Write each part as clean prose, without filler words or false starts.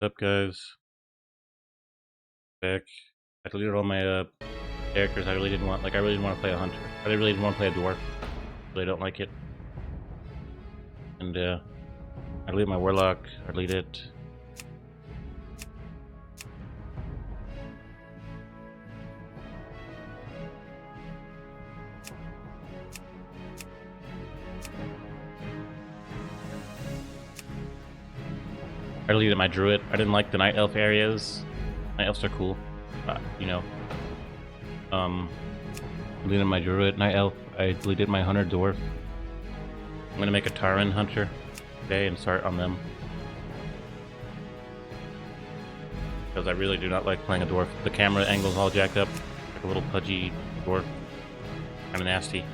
What's up, guys? Back. I deleted all my characters. I really didn't want, I really didn't want to play a hunter. I really didn't want to play a dwarf. Really don't like it. And I deleted my warlock. I deleted it. I deleted my druid. I didn't like the night elf areas. Night elves are cool, you know. Deleted my druid, night elf. I deleted my hunter dwarf. I'm gonna make a Tauren hunter today and start on them. Because I really do not like playing a dwarf. The camera angle's all jacked up, like a little pudgy dwarf. Kinda nasty.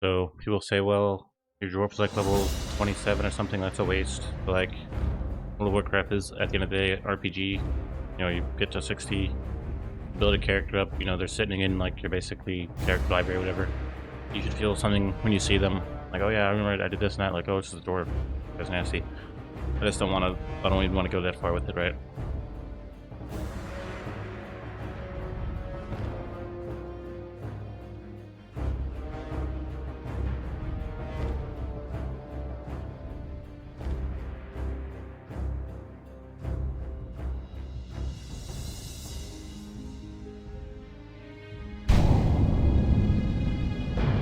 So people say, well, your dwarf's like level 27 or something, that's a waste. But like, World of Warcraft is, at the end of the day, RPG. You know, you get to 60, build a character up, you know, they're sitting in like your basically character library or whatever. You should feel something when you see them, like, oh yeah, I remember I did this and that, like, oh, it's just a dwarf. That's nasty. I just don't want to, I don't even want to go that far with it, right?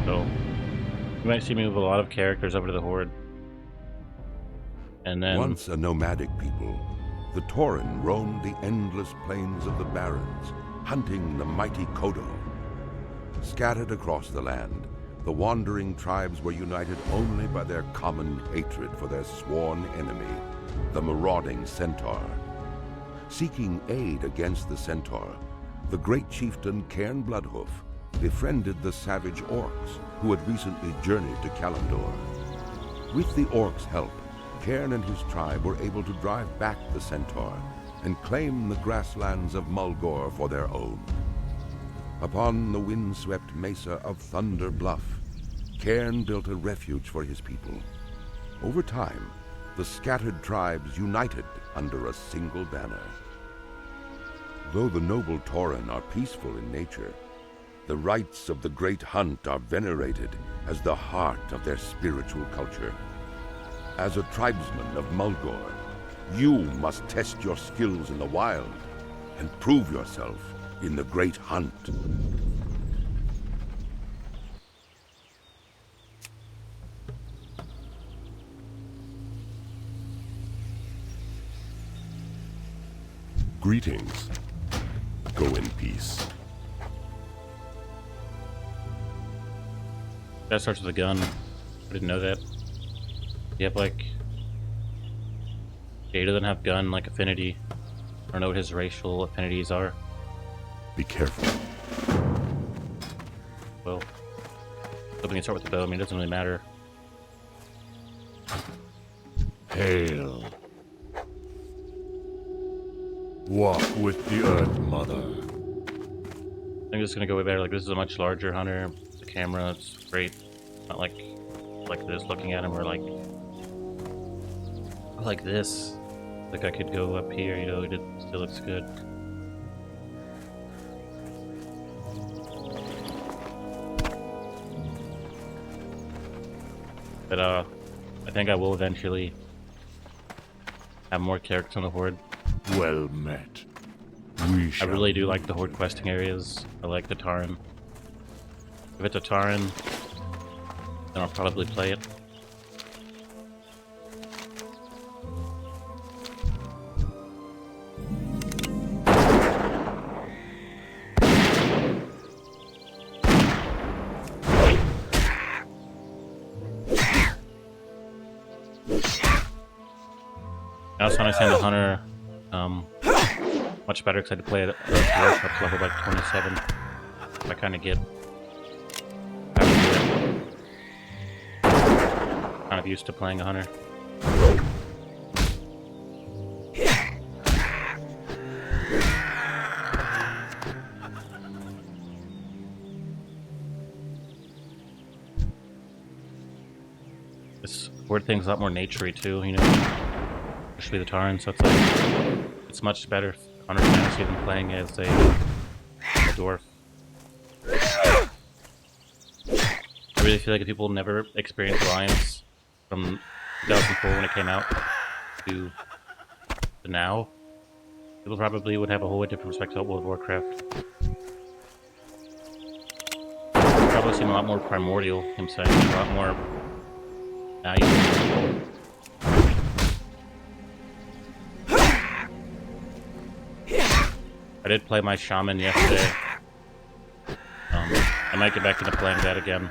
So, you might see me move a lot of characters over to the Horde. And then... Once a nomadic people, the Tauren roamed the endless plains of the Barrens, hunting the mighty Kodo. Scattered across the land, the wandering tribes were united only by their common hatred for their sworn enemy, the marauding Centaur. Seeking aid against the Centaur, the great chieftain Cairn Bloodhoof befriended the savage orcs who had recently journeyed to Kalimdor. With the orcs' help, Cairn and his tribe were able to drive back the Centaur and claim the grasslands of Mulgore for their own. Upon the windswept mesa of Thunder Bluff, Cairn built a refuge for his people. Over time, the scattered tribes united under a single banner. Though the noble Tauren are peaceful in nature, the rites of the Great Hunt are venerated as the heart of their spiritual culture. As a tribesman of Mulgore, you must test your skills in the wild and prove yourself in the Great Hunt. Greetings. Go in peace. That starts with a gun. I didn't know that. You have like... Jay doesn't have gun like affinity. I don't know what his racial affinities are. Be careful. Well, hoping can start with the bow. I mean, it doesn't really matter. Hail. Walk with the Earth Mother. I think this is gonna go way better. Like, this is a much larger hunter. The camera, it's great. Not like this looking at him, or like this. Like I could go up here, you know, it still looks good. But I think I will eventually have more characters on the Horde. Well met. I really do like the Horde questing areas. I like the Tauren. If it's a Tauren, then I'll probably play it. I also understand the hunter much better because I had to play at Warcraft level like 27. I kind of get how to do it. Kind of used to playing a hunter. This Horde thing's a lot more naturey too, you know. Especially the Tauren, so it's like it's much better Hunter Fantasy than playing as a dwarf. I really feel like if people never experienced Alliance from 2004 when it came out to now, people probably would have a whole different perspective of World of Warcraft. Probably seem a lot more primordial, him saying, a lot more valuable. I did play my shaman yesterday. I might get back into playing that again.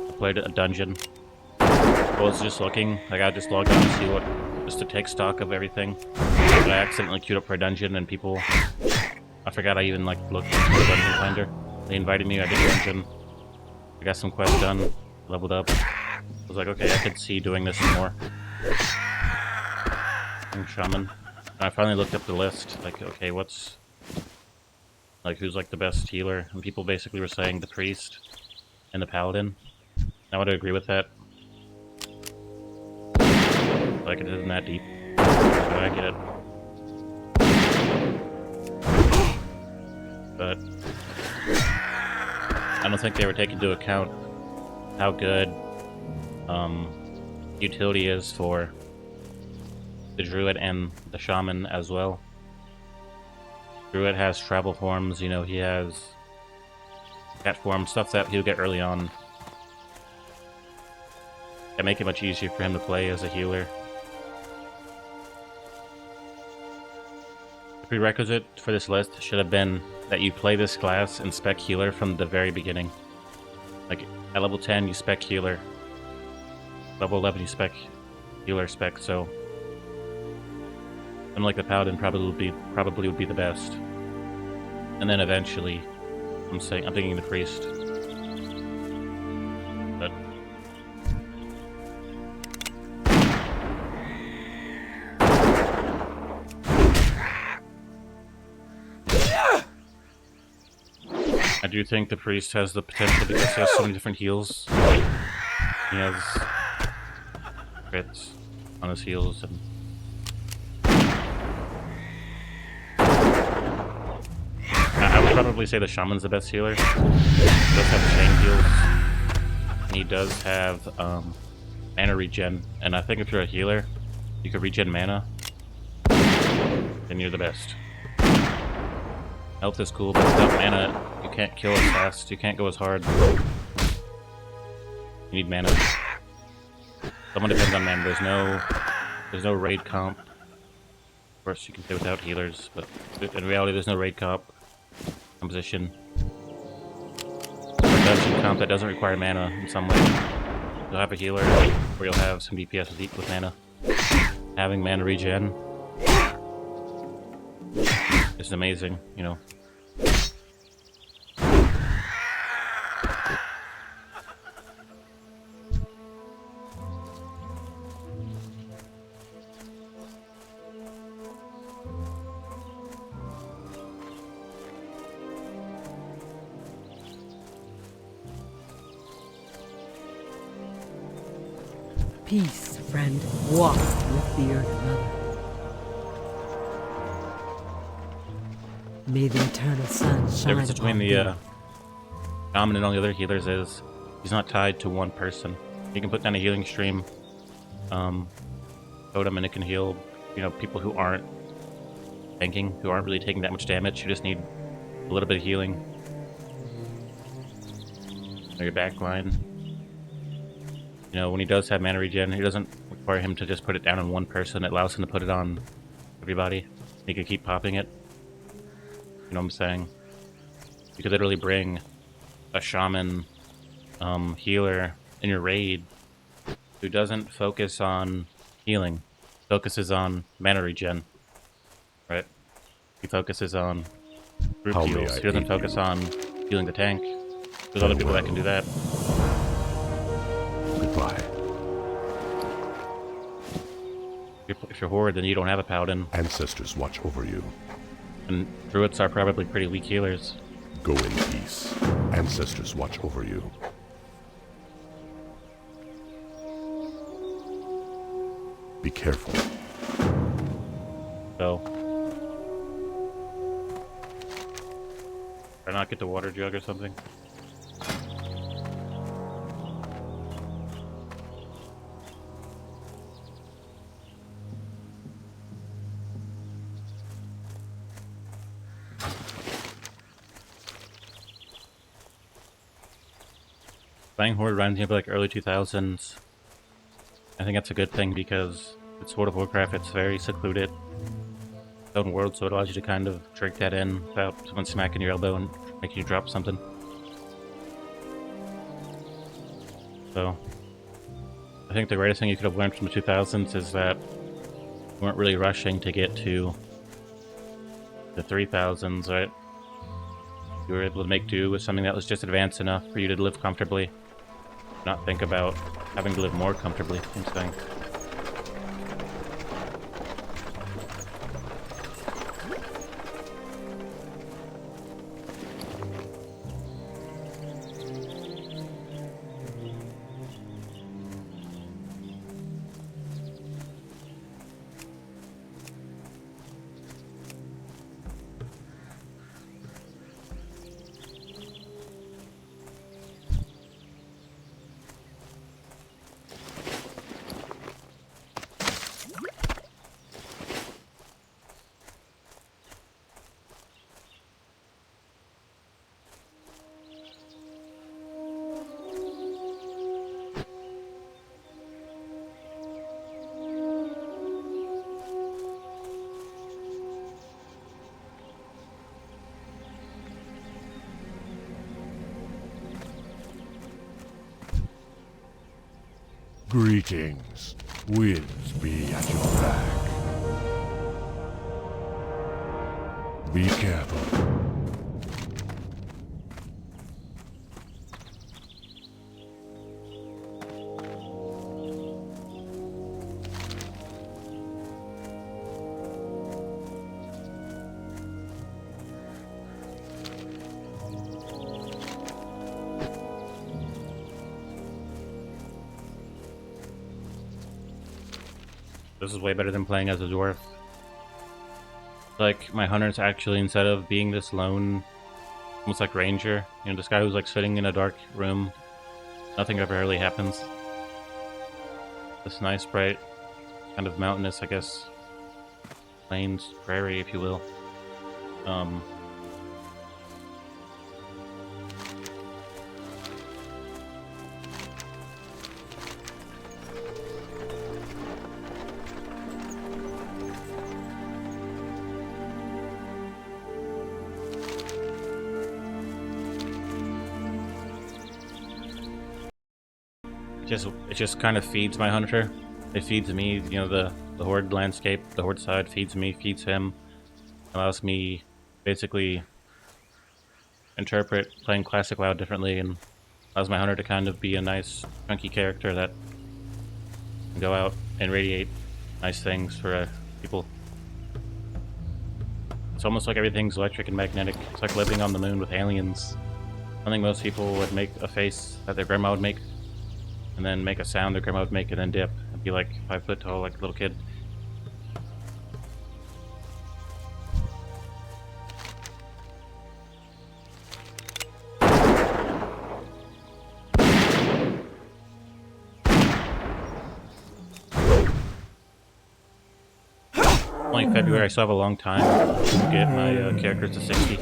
I played a dungeon. I was just looking, like I just logged on to see what, just to take stock of everything. But I accidentally queued up for a dungeon and people, I forgot I even like looked for a dungeon finder. They invited me, I did a dungeon. I got some quests done, leveled up. I was like, okay, I could see doing this some more. I'm shaman. I finally looked up the list, like, okay, what's, like, who's, like, the best healer? And people basically were saying the priest and the paladin. I would agree with that. Like, it isn't that deep. But I get it. But I don't think they were taking into account how good utility is for the druid and the shaman as well. Druid has travel forms, you know, he has cat form, stuff that he'll get early on. That make it much easier for him to play as a healer. The prerequisite for this list should have been that you play this class and spec healer from the very beginning. Like, at level 10 you spec healer. Level 11 you spec healer spec, so and like the paladin probably would be the best. And then eventually I'm thinking the priest. But I do think the priest has the potential because he has so many different heals. He has crits on his heals and I would probably say the shaman's the best healer. He does have chain heals. And he does have mana regen. And I think if you're a healer, you could regen mana, then you're the best. Health is cool, but without mana, you can't kill as fast, you can't go as hard. You need mana. Someone depends on mana. There's no raid comp. Of course, you can play without healers, but in reality, there's no raid comp composition. Or dungeon comp that doesn't require mana in some way. You'll have a healer, or you'll have some DPS with mana. Having mana regen is amazing, you know. Peace, friend. Walk with the Earth Mother. May the eternal sun The shine difference between upon the thee. shaman and all the other healers is he's not tied to one person. You can put down a healing stream, totem, and it can heal, you know, people who aren't tanking, who aren't really taking that much damage, who just need a little bit of healing. Or your backline. You know, when he does have mana regen, it doesn't require him to just put it down on one person. It allows him to put it on everybody. He can keep popping it. You know what I'm saying? You could literally bring a shaman healer in your raid who doesn't focus on healing. focuses on mana regen, right? He focuses on group How may heals. I He doesn't aid focus you? on healing the tank. There's other people that can do that. Goodbye. If you're Horde, then you don't have a paladin, Ancestors watch over you. and druids are probably pretty weak healers. Go in peace. Ancestors watch over you. Be careful. So, try not get the water jug or something. Playing Horde reminds me of like early 2000s. I think that's a good thing because it's World of Warcraft, it's very secluded. Its own world, so it allows you to kind of drink that in without someone smacking your elbow and making you drop something. So, I think the greatest thing you could have learned from the 2000s is that you weren't really rushing to get to the 3000s, right? You were able to make do with something that was just advanced enough for you to live comfortably, not think about having to live more comfortably. I'm saying. Greetings. Winds be at your back. Be careful. This is way better than playing as a dwarf. Like, my hunters actually, instead of being this lone, almost like ranger, you know, this guy who's like sitting in a dark room, nothing ever really happens. This nice, bright, kind of mountainous, I guess, plains, prairie, if you will. It just kind of feeds my hunter. It feeds me, you know, the Horde landscape, the Horde side feeds me, feeds him. Allows me basically interpret playing Classic WoW differently, and allows my hunter to kind of be a nice, chunky character that can go out and radiate nice things for people. It's almost like everything's electric and magnetic. It's like living on the moon with aliens. I think most people would make a face that their grandma would make, and then make a sound their grandma would make, and then dip and be like 5 foot tall like a little kid. Only February, I still have a long time to get my characters to 60.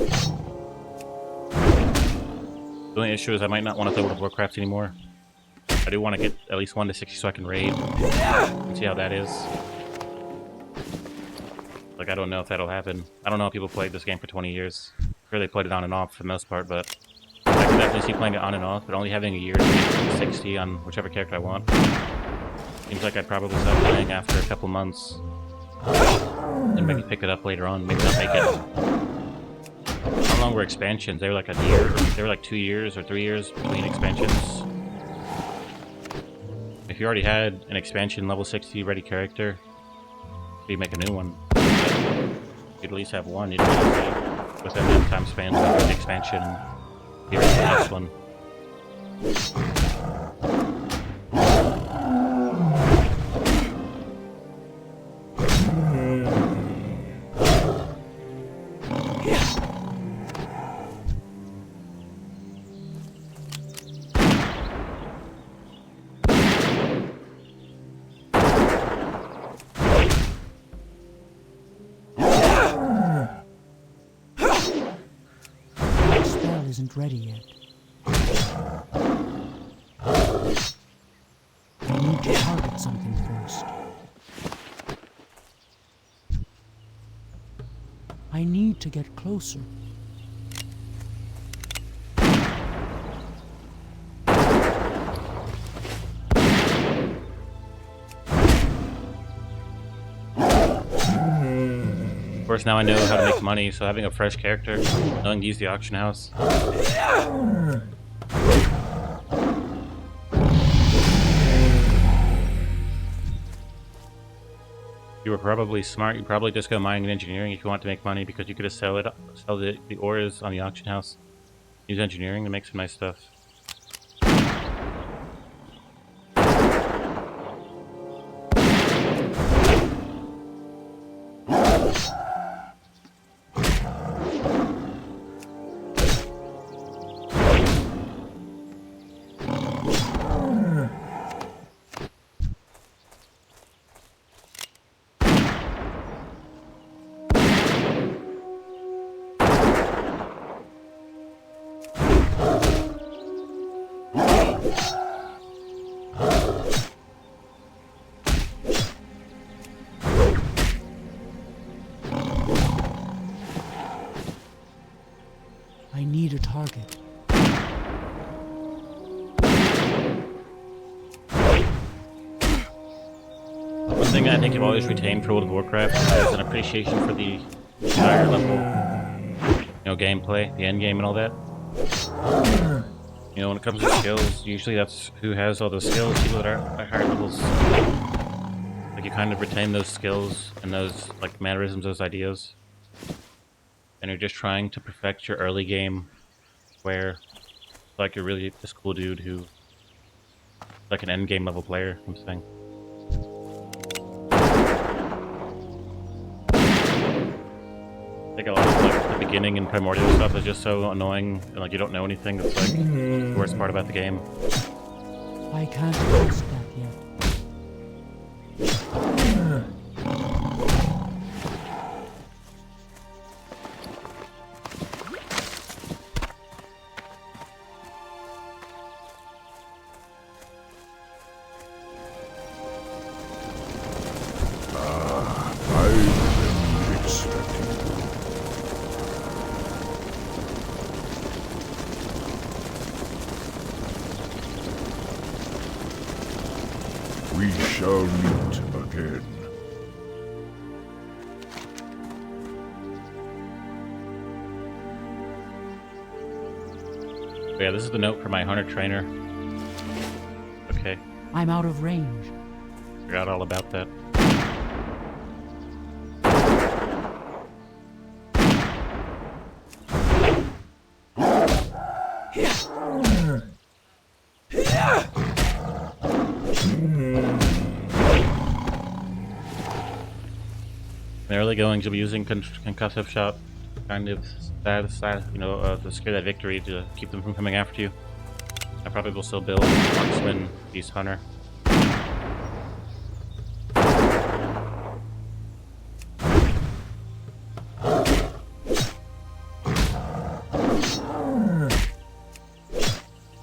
The only issue is I might not want to play World of Warcraft anymore. I do want to get at least 1 to 60 so I can raid and see how that is. Like, I don't know if that'll happen. I don't know if people played this game for 20 years. I'm sure they played it on and off for the most part, but I can definitely see playing it on and off, but only having a year to get 60 on whichever character I want. Seems like I'd probably stop playing after a couple months. And maybe pick it up later on, maybe not make it. How long were expansions? They were like a year, they were like 2 years or 3 years between expansions. If you already had an expansion level 60 ready character, you make a new one. You'd at least have one, you'd be easy within that time span to the expansion and be ready for the next one. Isn't ready yet. I need to target something first. I need to get closer. Of course, now I know how to make money, so having a fresh character, knowing to use the auction house. You were probably smart. You probably just go mining and engineering if you want to make money, because you could just sell the ores on the auction house. Use engineering to make some nice stuff. I need a target. One thing I think I've always retained for World of Warcraft is an appreciation for the higher level, gameplay, the end game and all that. When it comes to skills, usually that's who has all those skills, people that are at higher levels. Like, you kind of retain those skills and those, like, mannerisms, those ideas. And you're just trying to perfect your early game where, like, you're really this cool dude who, like an end game level player, I'm saying. Like, a lot of, like, the beginning and primordial stuff is just so annoying, and, like, you don't know anything. That's, like, the worst part about the game. I can't trust that yet. We shall meet again. Yeah, this is the note for my hunter trainer. Okay, I'm out of range. forgot all about that. In the early goings, you'll be using concussive shot, kind of to scare that victory to keep them from coming after you. I probably will still build marksman, beast hunter.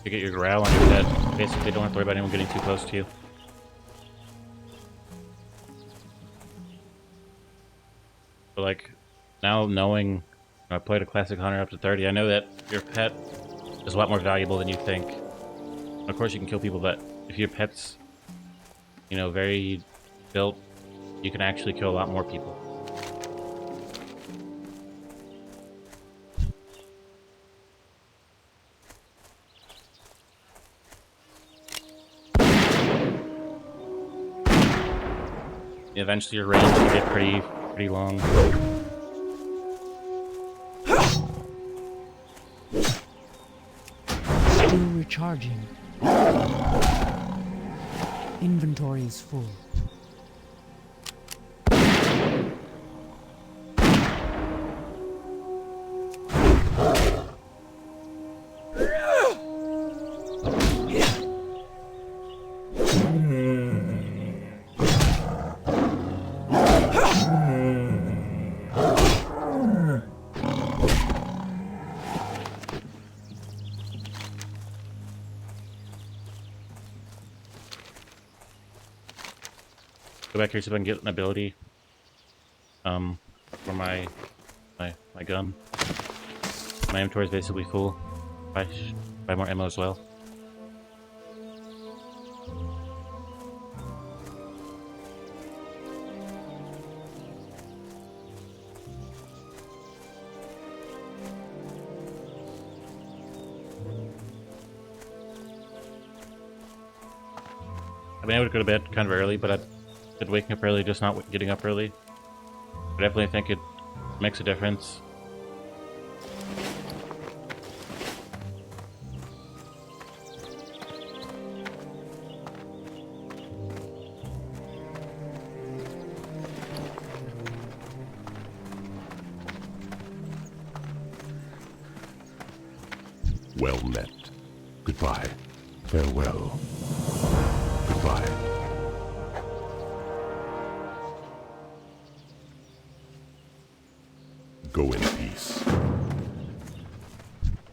You get your growl on your head. Basically, don't have to worry about anyone getting too close to you. But, like, now knowing I played a classic hunter up to 30, I know that your pet is a lot more valuable than you think. Of course, you can kill people, but if your pet's you know, very built, you can actually kill a lot more people. Eventually your range can get pretty long. Still recharging. Inventory is full. Go back here so I can get an ability. For my gun. My inventory is basically full. Buy more ammo as well. I mean, I would go to bed kind of early, but I've been waking up early, just not getting up early. I definitely think it makes a difference. Well met. Goodbye. Farewell. Goodbye. Go in peace.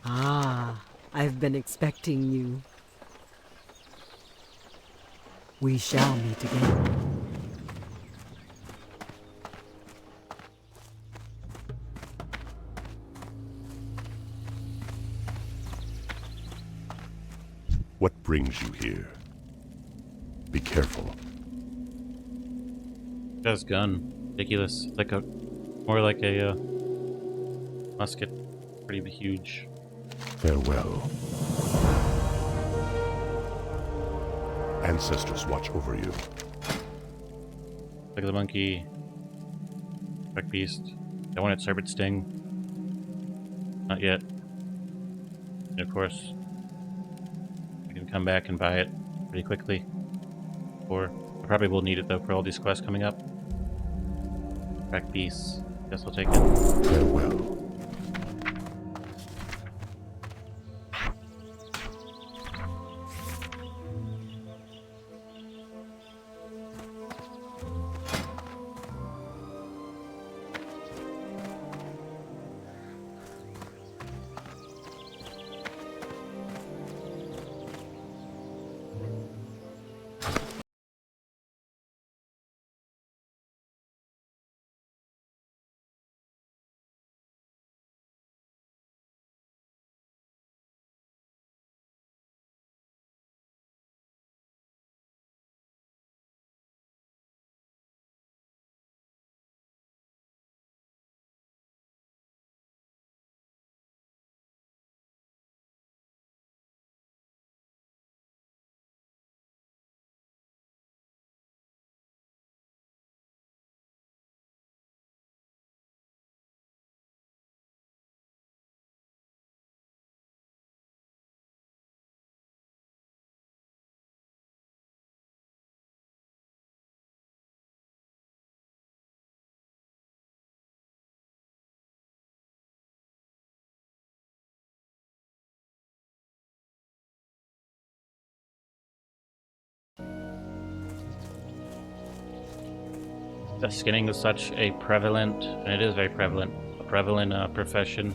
Ah, I've been expecting you. We shall meet again. What brings you here? Be careful. That's gun. Ridiculous. It's like more like a musket. Pretty huge. Farewell. Ancestors watch over you. Look at the monkey. Wreck beast. I wanted Cerbid Sting. Not yet. And of course, I can come back and buy it pretty quickly. Or I probably will need it though for all these quests coming up. Wreck beast. Guess I'll take it. Farewell. The skinning is such a prevalent, and it is very prevalent, a prevalent profession.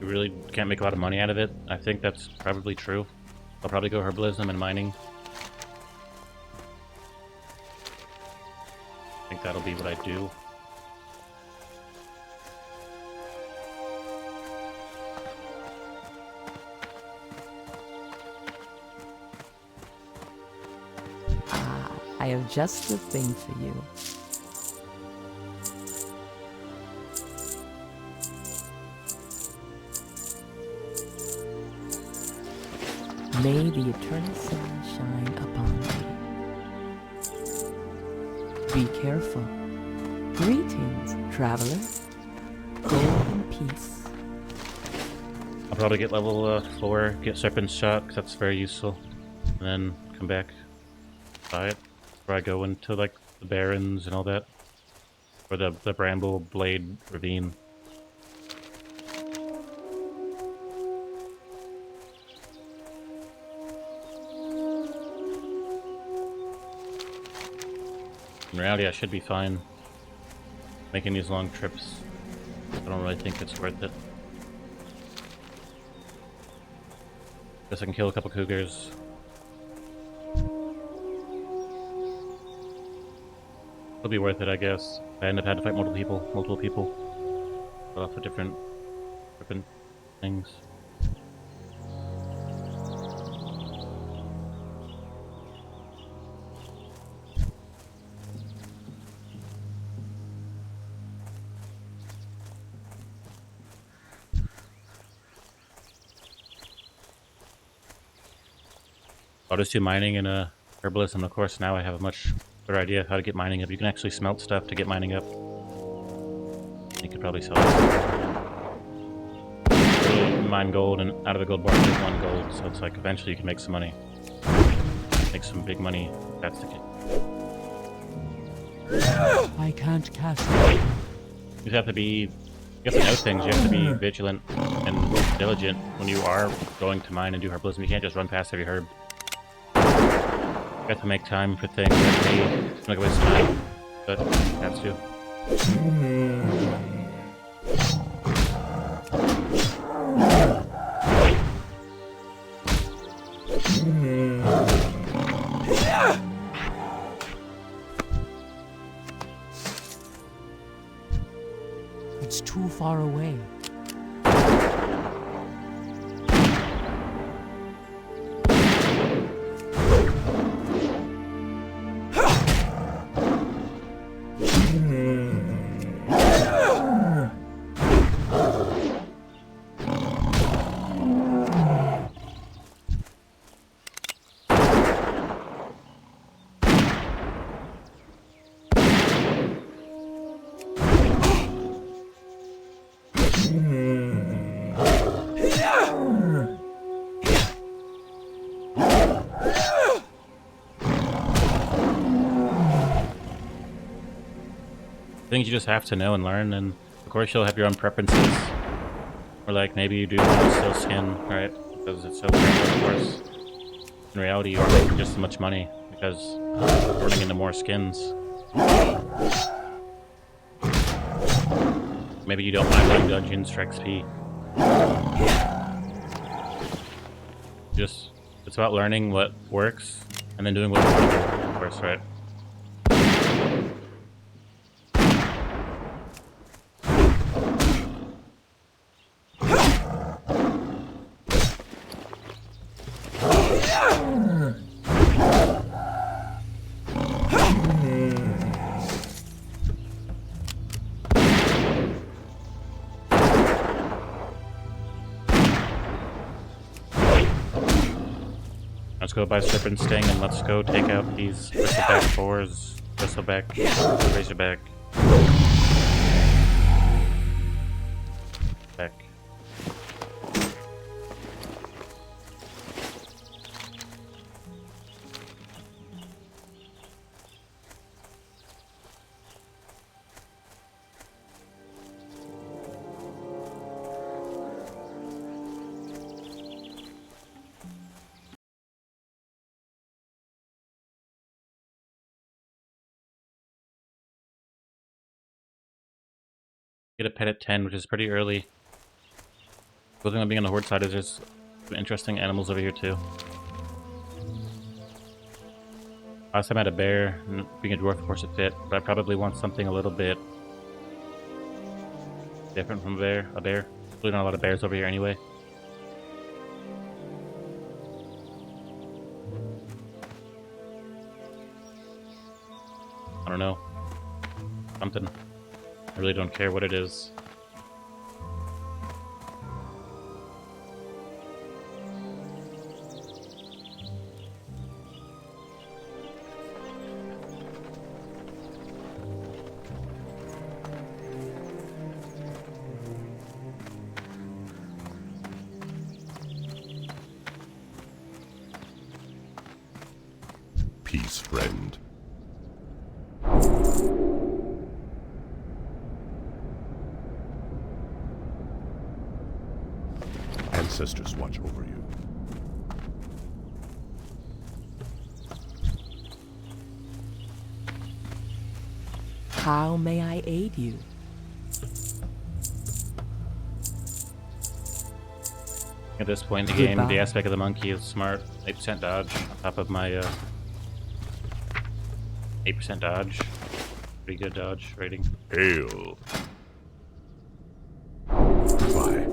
You really can't make a lot of money out of it. I think that's probably true. I'll probably go herbalism and mining. I think that'll be what I do. I have just the thing for you. May the eternal sun shine upon thee. Be careful. Greetings, traveler. Go in peace. I'll probably get level 4, get Serpent's Shot, because that's very useful. And then come back, buy it, before I go into like the Barrens and all that. Or the Bramble Blade Ravine. In reality, I should be fine making these long trips. I don't really think it's worth it. Guess I can kill a couple cougars. It'll be worth it, I guess. I end up having to fight multiple people. Off of different things. I'll just do mining and herbalist, and of course now I have a much better idea of how to get mining up. You can actually smelt stuff to get mining up. You could probably sell it. Really mine gold, and out of the gold bar you get 1 gold, so it's like eventually you can make some money. Make some big money. That's the key. I can't cast it. You have to know things. You have to be vigilant and diligent when you are going to mine and do herbalism. You can't just run past every herb. You have to make time for things that may make a waste of time, but that's too. It's too far away. Things you just have to know and learn, and of course you'll have your own preferences. Or like maybe you do want to sell skin, right? Because it's so rare, of course. In reality you are making just as much money because you're running into more skins. Maybe you don't mind running dungeons for XP. It's about learning what works and then doing what you want to do, of course, right? Let's go buy Serpent Sting and let's go take out these Bristleback 4s, Bristleback, Razorback. Back. Get a pet at 10, which is pretty early. The thing about being on the Horde side is there's some interesting animals over here too. Last time I had a bear, and being a dwarf of course it fit, but I probably want something a little bit different from a bear. There's really not a lot of bears over here anyway. don't know. Something. I really don't care what it is. Peace, friend. Ancestors watch over you. How may I aid you? At this point in the game, Goodbye. the aspect of the monkey is smart. 8% dodge on top of my 8% dodge. Pretty good dodge rating. Hail. Goodbye.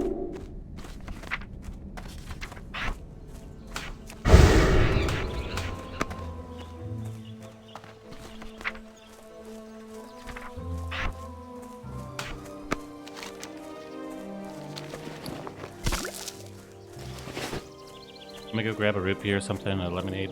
Let me go grab a root beer or something, a lemonade.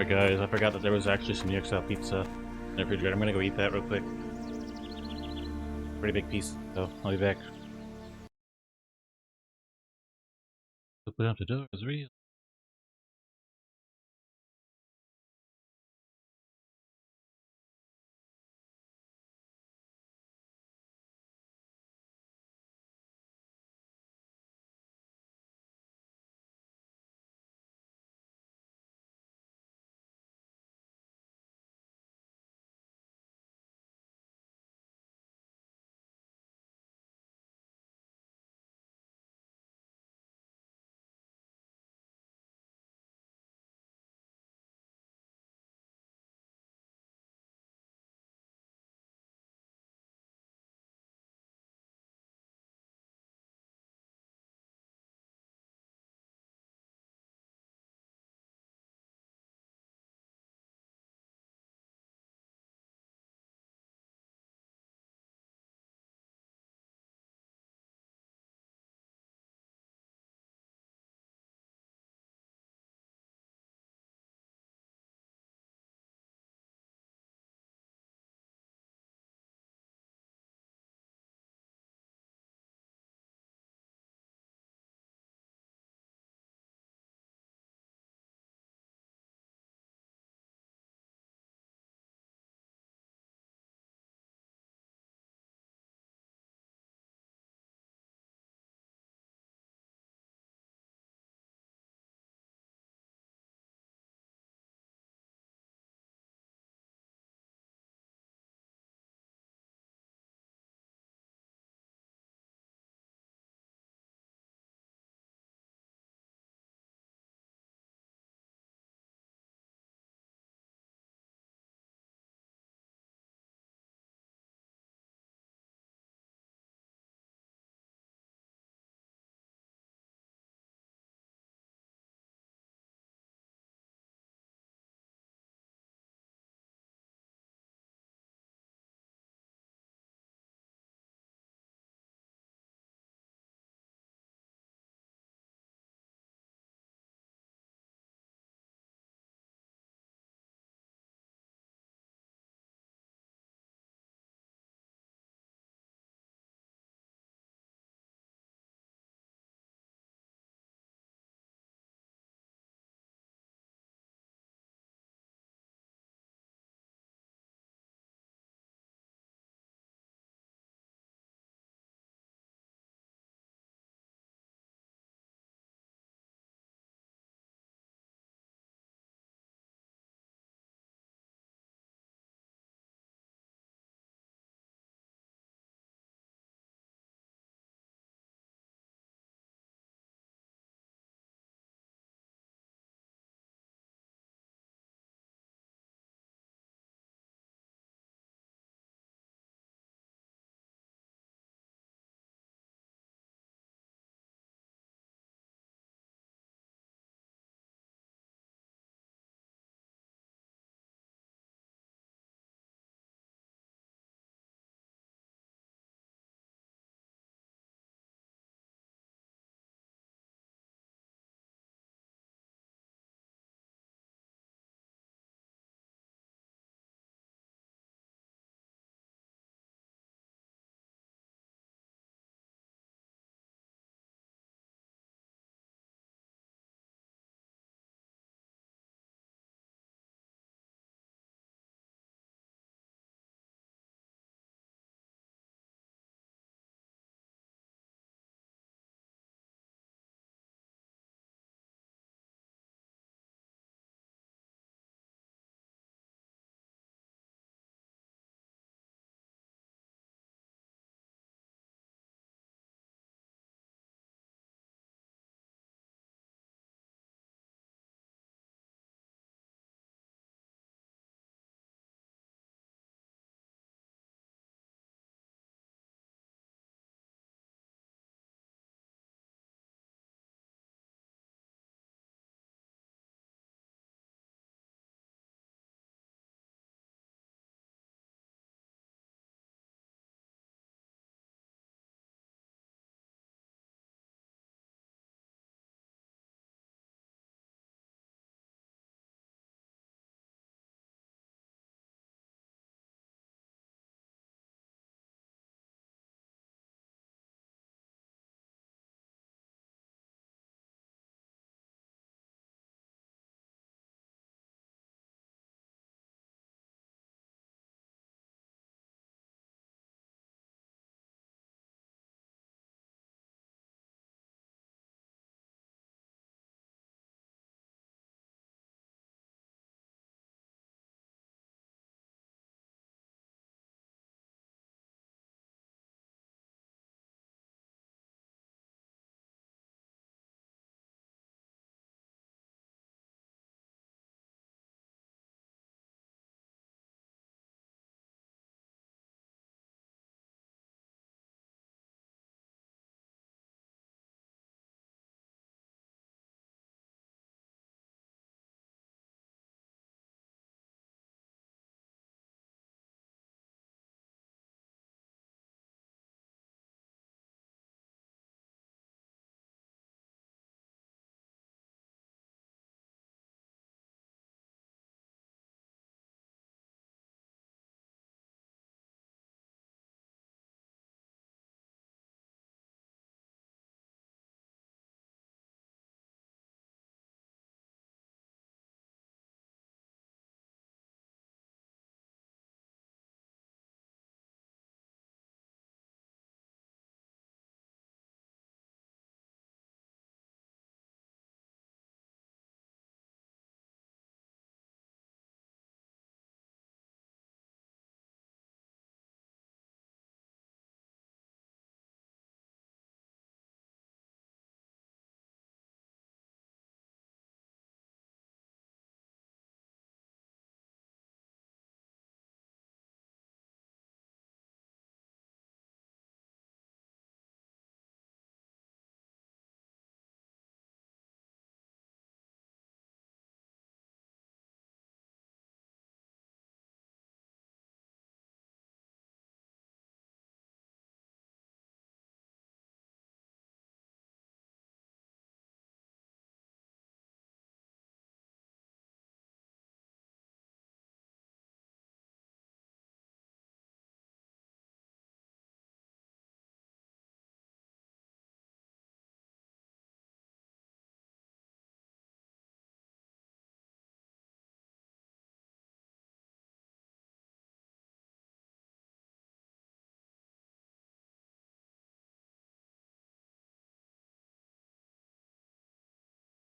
But guys, I forgot that there was actually some EXL pizza in the refrigerator. I'm gonna go eat that real quick. Pretty big piece, so I'll be back. Open up the door, it's real.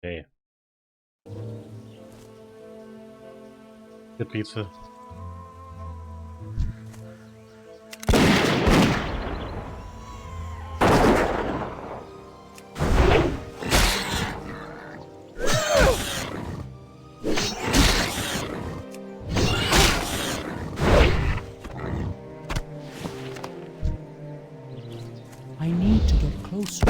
Okay. Good pizza. I need to get closer.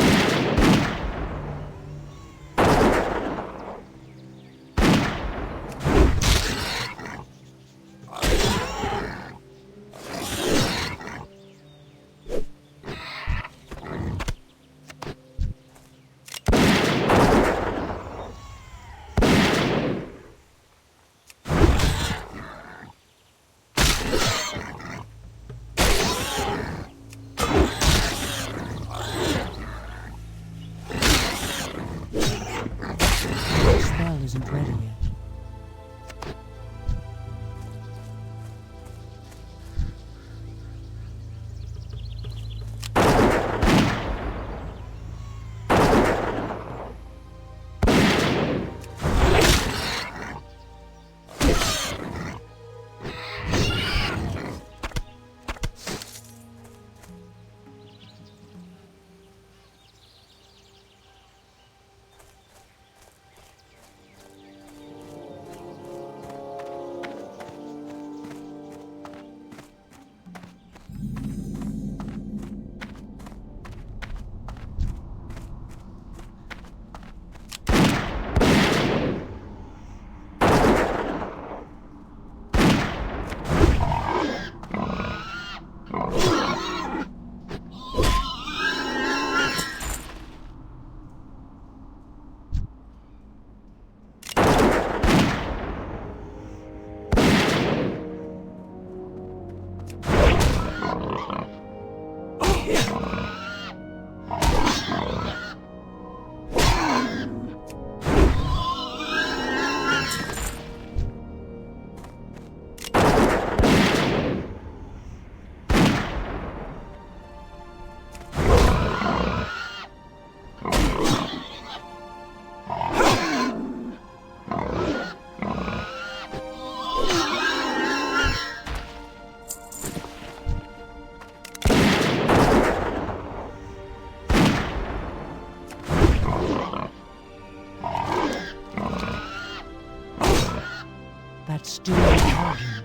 The spell isn't ready yet. That's still Harden.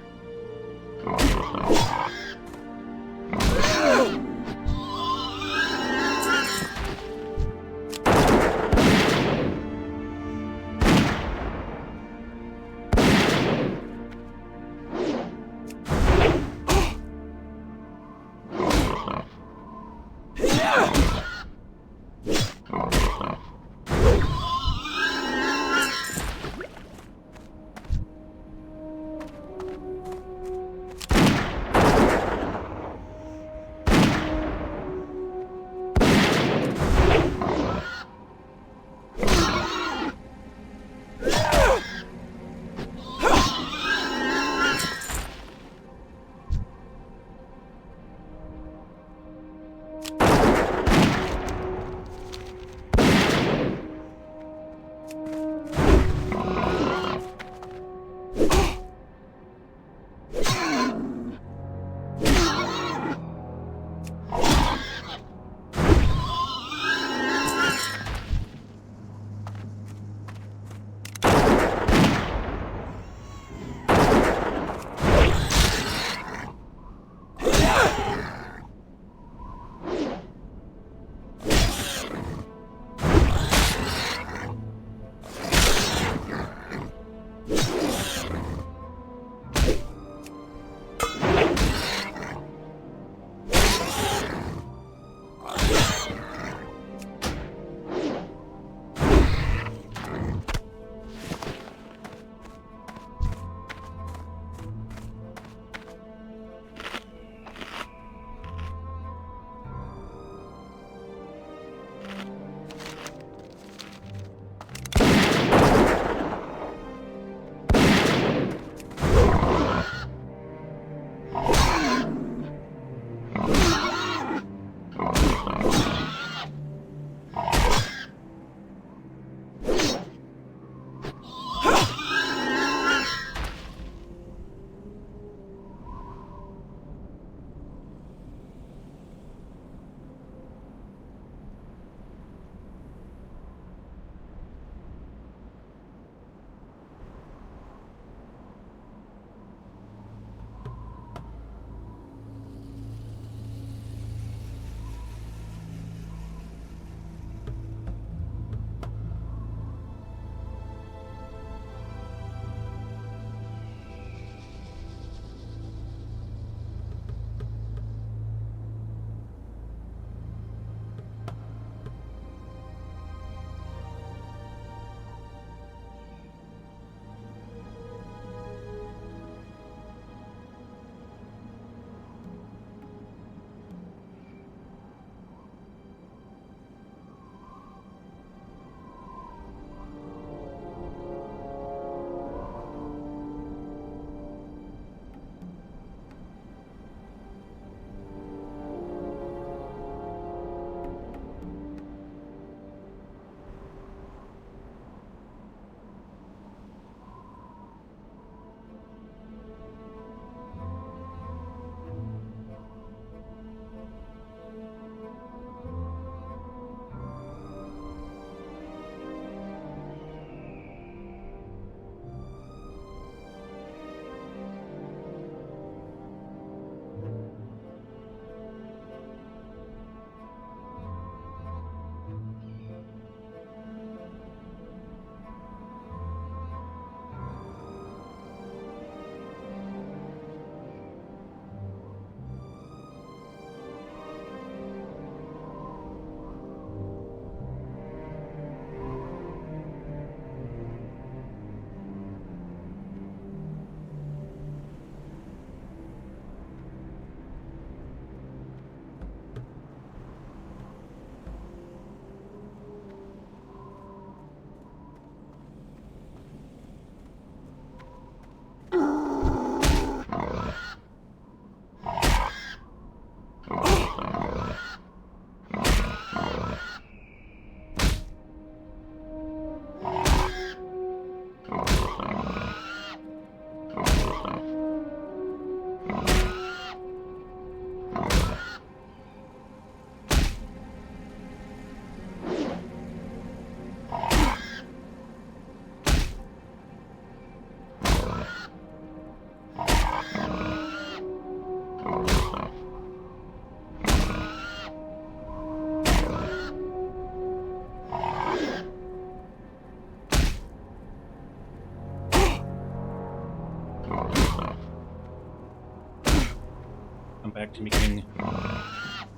back to becoming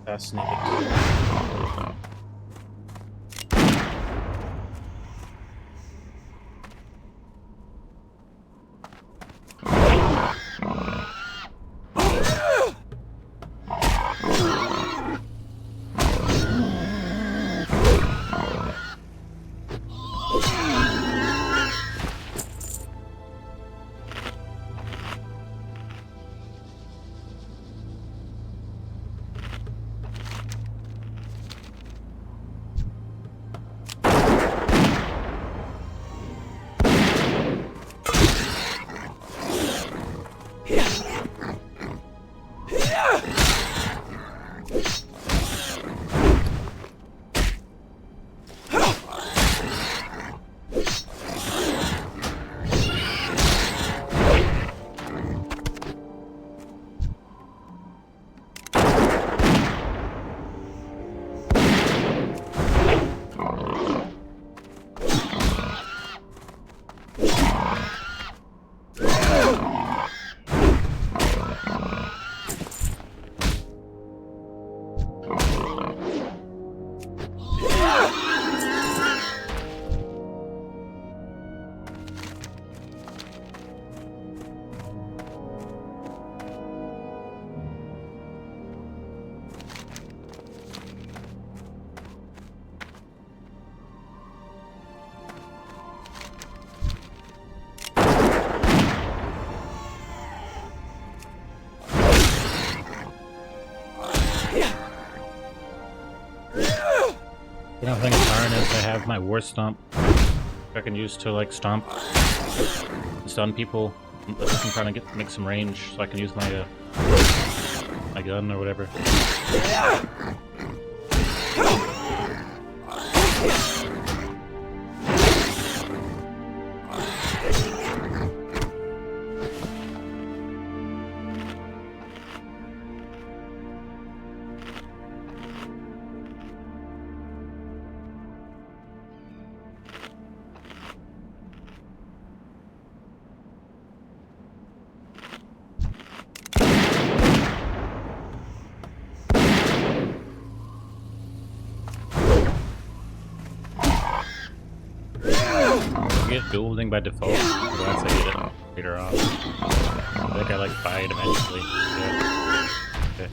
fascinated. The other thing with Iron is I have my War Stomp I can use to like stomp and stun people. I'm trying to make some range so I can use my my gun or whatever. You get dueling by default, once I get it later on. I think I like buy it eventually. Yeah. Okay.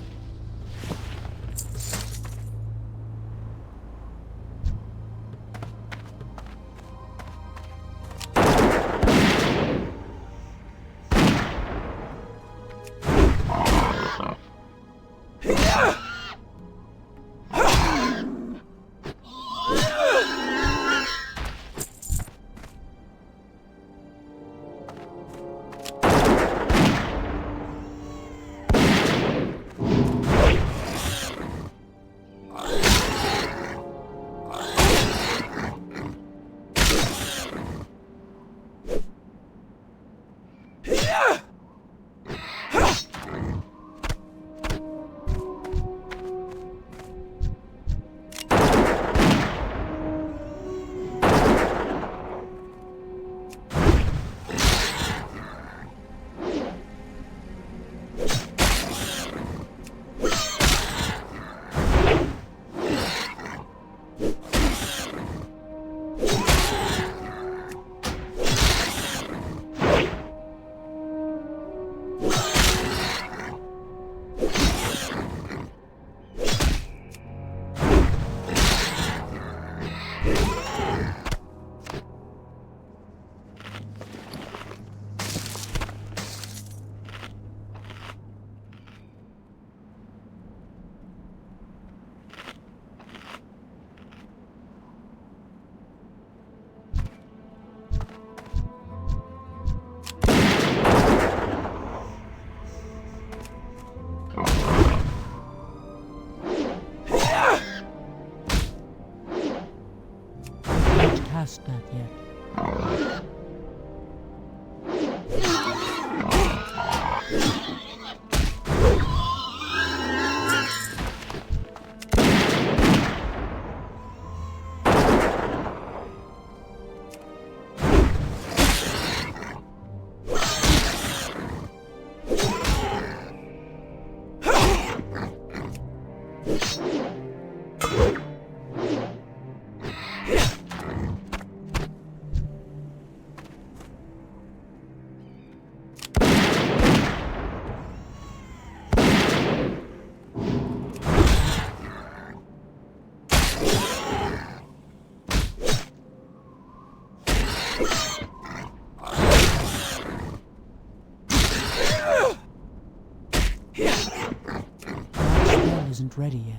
Past that yet. isn't ready yet.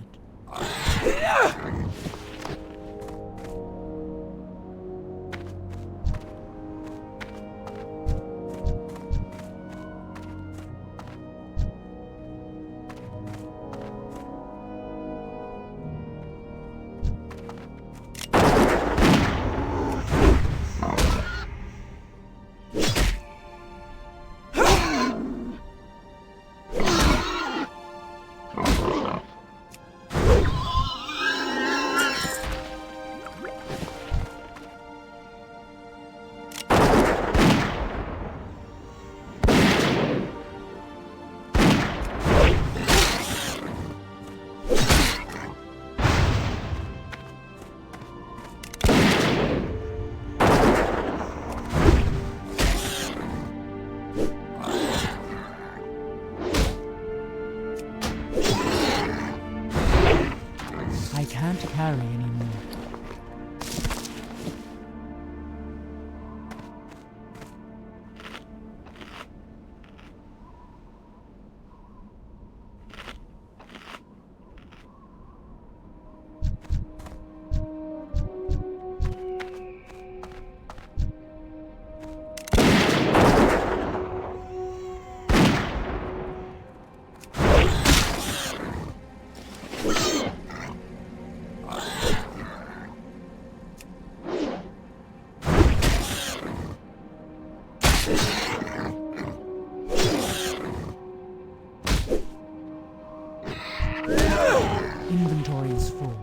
I can't carry anymore. Inventory is full.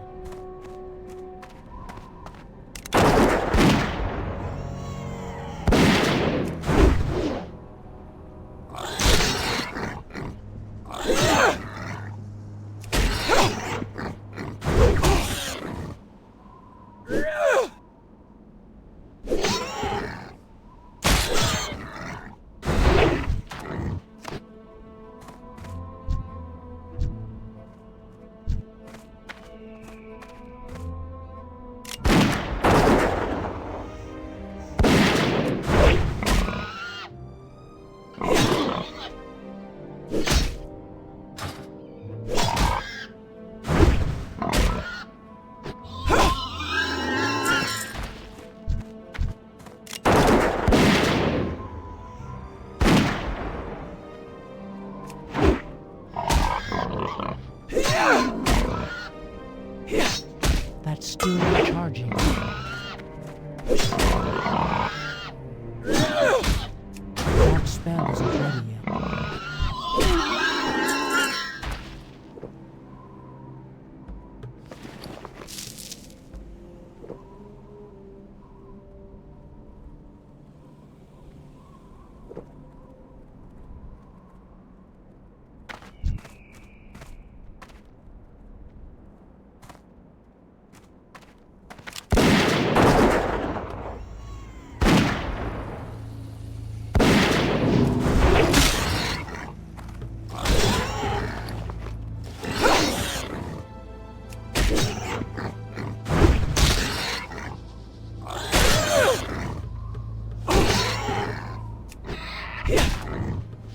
That's still charging. That spell isn't ready yet.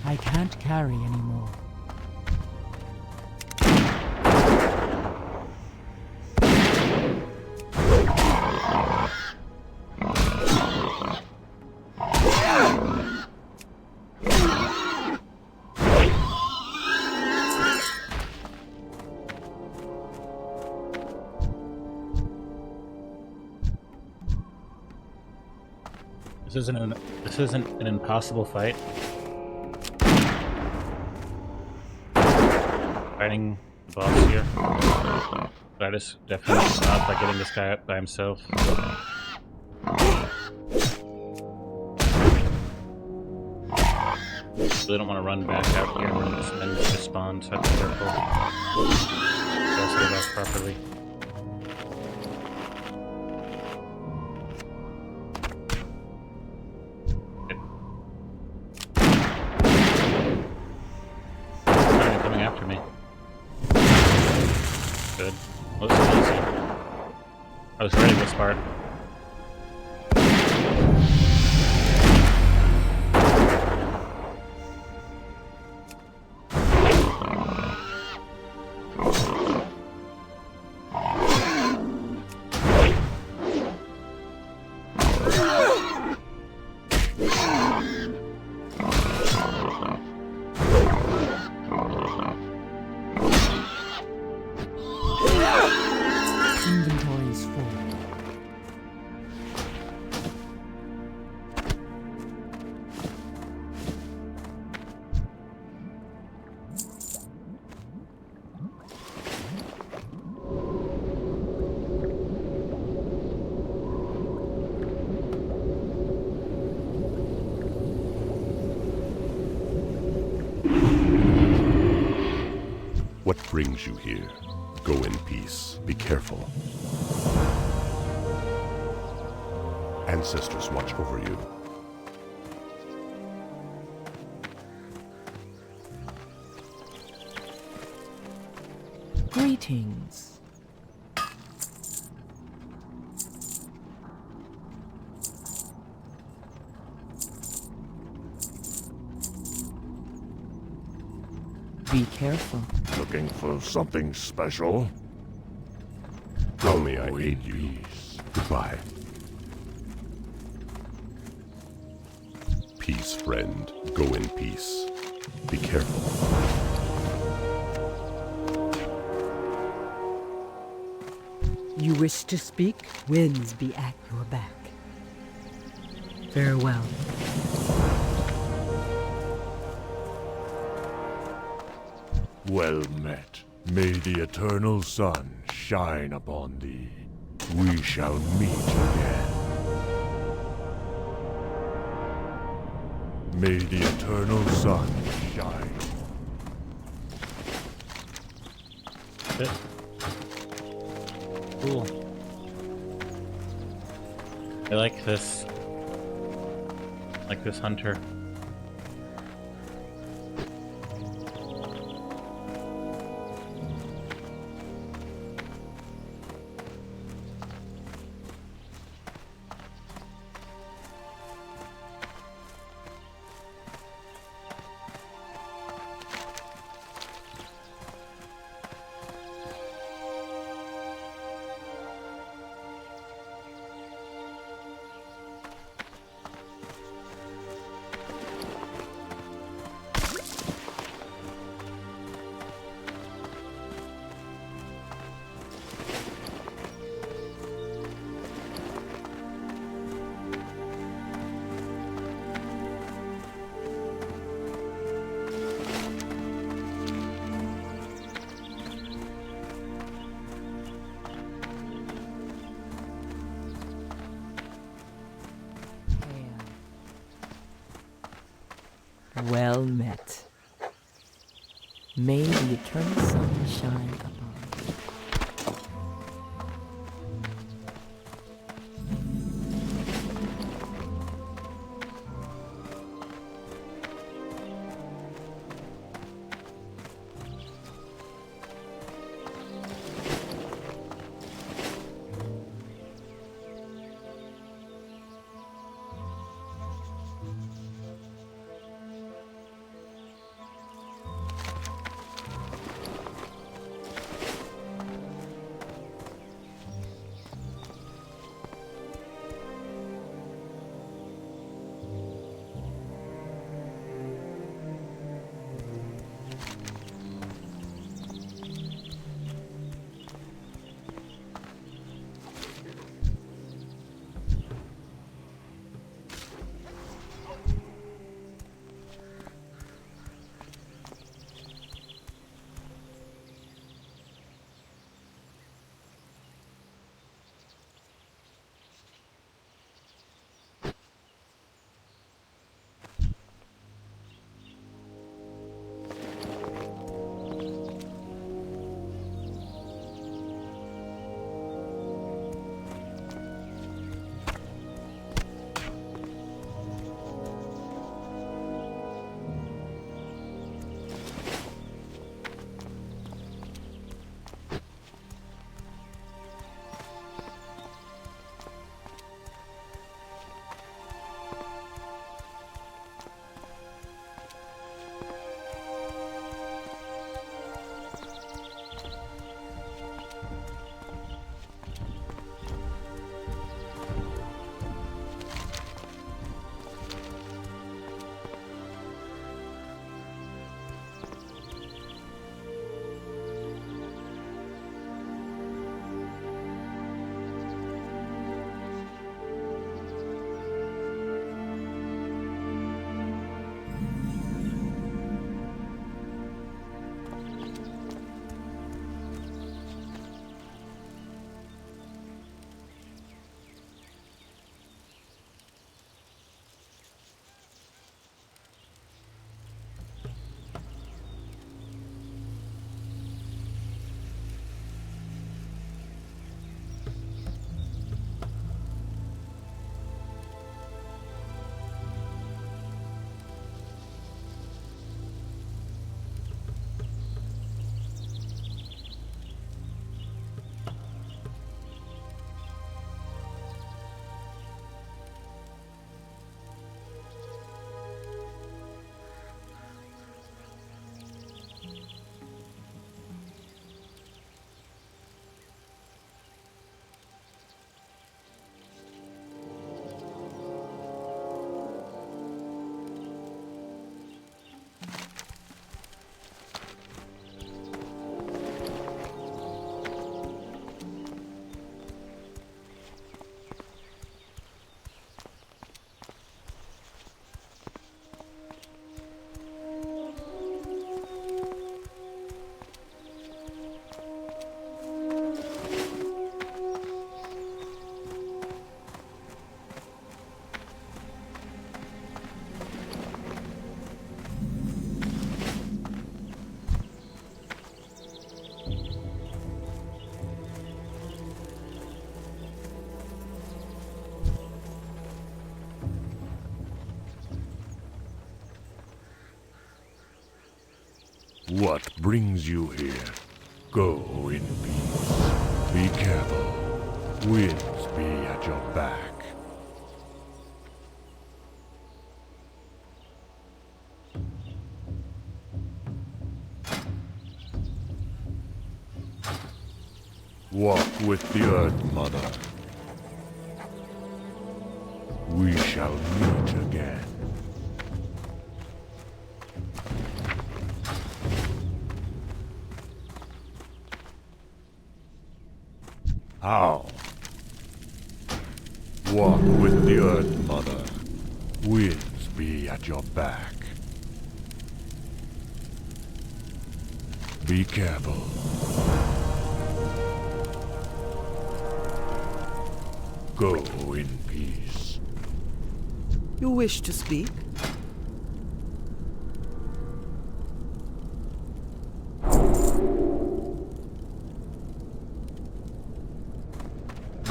I can't carry anymore. This isn't an impossible fight. Fighting the boss here. But I just definitely stopped by getting this guy up by himself. Really don't want to run back out here where this men just spawn, so I have to be careful. Just get off properly. After me. Good. Most easy. I was ready this part. Inventory is full. What brings you here? Go in peace. Be careful. Ancestors watch over you. Greetings. Be careful. Looking for something special? How may I aid you? Goodbye. Peace, friend. Go in peace. Be careful. You wish to speak? Winds be at your back. Farewell. Well met. May the eternal sun shine upon thee. We shall meet again. May the eternal sun shine. Shit. Cool. I like this. Like this hunter. Well met. May the eternal sun shine upon you. What brings you here? Go in peace. Be careful. Winds be at your back. Walk with the Earth Mother. We shall meet again. How? Walk with the Earth Mother. Winds be at your back. Be careful. Go in peace. You wish to speak?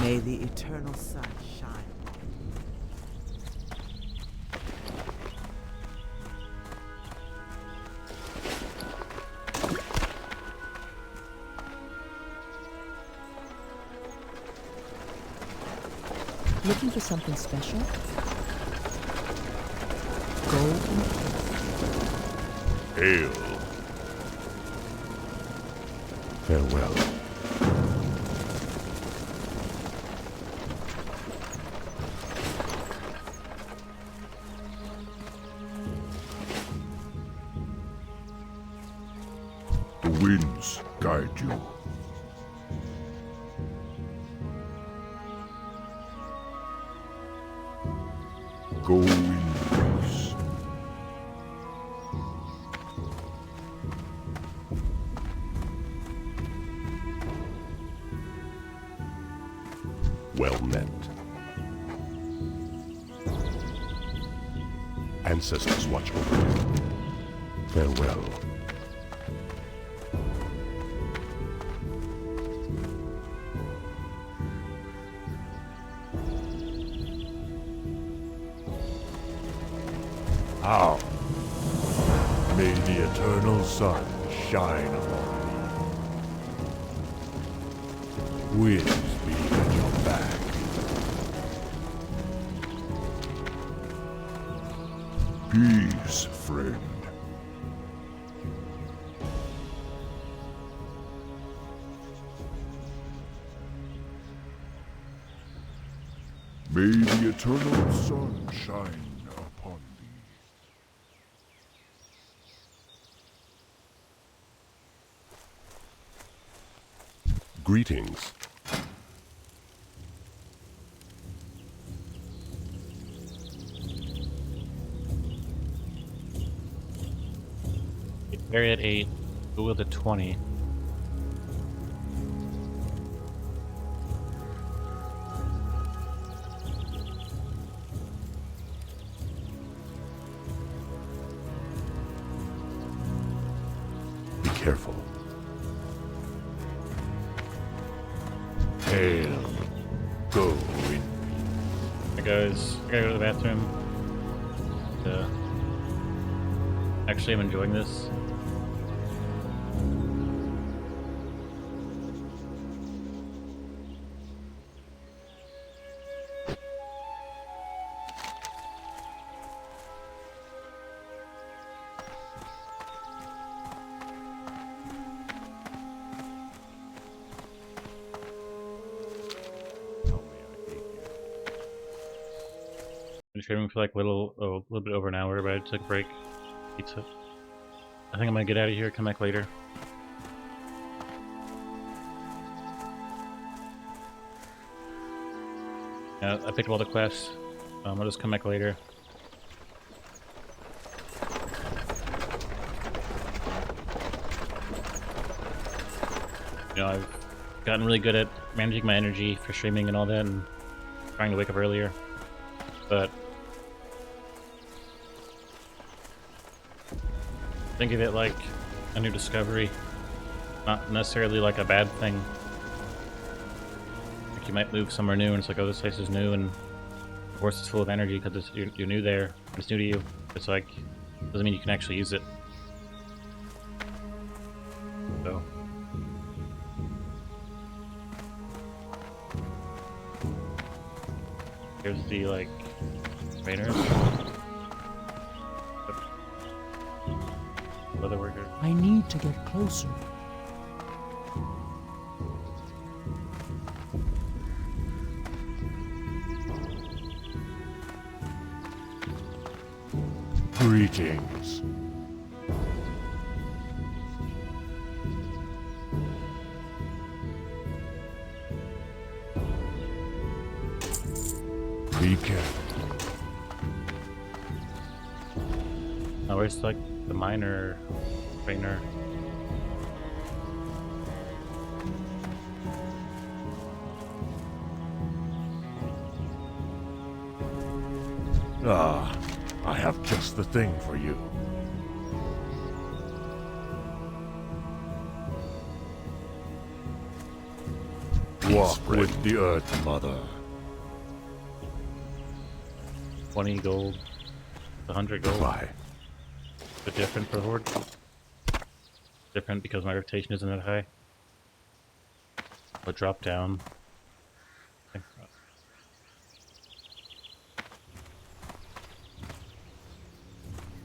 May the eternal sun shine upon Looking for something special? Go in peace. Hail. Farewell. The winds guide you. Go in peace. Well met. Ancestors watch over you. Farewell. How? May the eternal sun shine upon thee. Winds be at your back. Peace, friend. May the eternal sun shine upon thee. Greetings. Barry at 8, Google at 20. Be careful. Hail. Go in Hey guys, I gotta go to the bathroom. Actually, I'm enjoying this. Been streaming for like a little bit over an hour, but I took a break. Pizza. I think I'm gonna get out of here. Come back later. Yeah, I picked up all the quests. I'll just come back later. You know, I've gotten really good at managing my energy for streaming and all that, and trying to wake up earlier. But think of it like a new discovery, not necessarily like a bad thing. Like you might move somewhere new and it's like, oh, this place is new, and of course it's full of energy because you're new there. It's new to you. It's like, doesn't mean you can actually use it. Here's the, like, trainers. Leather worker. I need to get closer. Greetings. Be careful. Now where's, like, the miner trainer? Ah, I have just the thing for you. Walk with the Earth Mother. 20 gold. 100 gold. Goodbye. Bit different for Horde. Different because my reputation isn't that high. But drop down.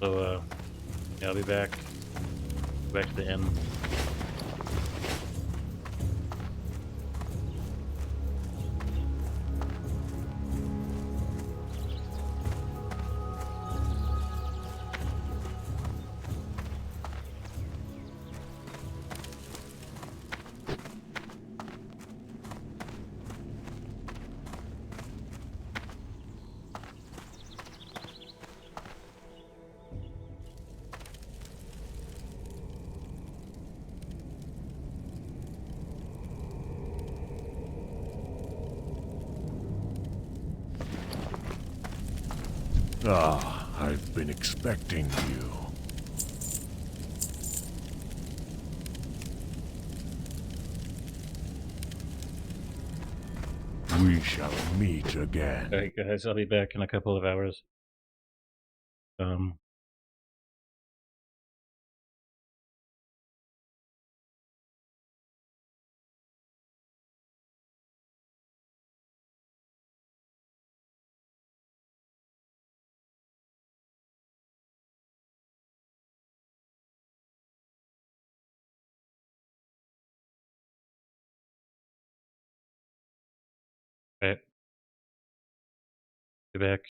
So, yeah, I'll be back. Go back to the inn. Ah, I've been expecting you. We shall meet again. Alright guys, I'll be back in a couple of hours. Okay. Be back.